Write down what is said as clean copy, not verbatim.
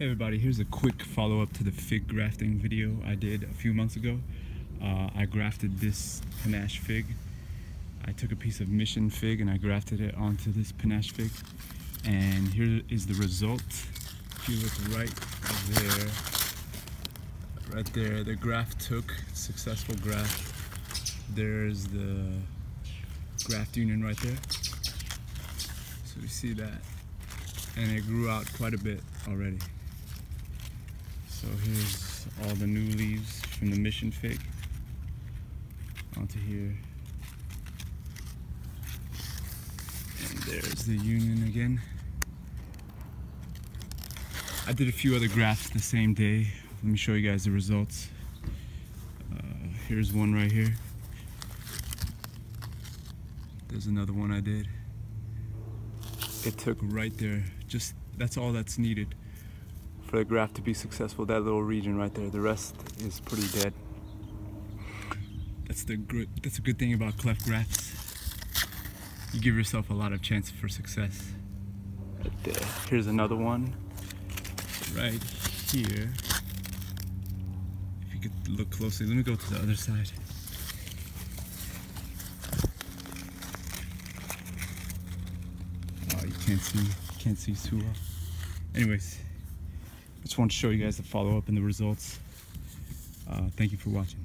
Hey everybody, here's a quick follow-up to the fig grafting video I did a few months ago. I grafted this panache fig. I took a piece of mission fig and I grafted it onto this panache fig. And here is the result. If you look right there, the graft took, successful graft. There's the graft union right there. So we see that. And it grew out quite a bit already. So here's all the new leaves from the mission fig onto here. And there's the union again. I did a few other grafts the same day. Let me show you guys the results. Here's one right here. There's another one I did. It took right there. Just that's all that's needed for the graft to be successful, that little region right there. The rest is pretty dead. That's a good thing about cleft grafts. You give yourself a lot of chance for success. Right there. Here's another one right here. If you could look closely, let me go to the other side. Oh, you can't see too well. Anyways, I just want to show you guys the follow-up and the results. Thank you for watching.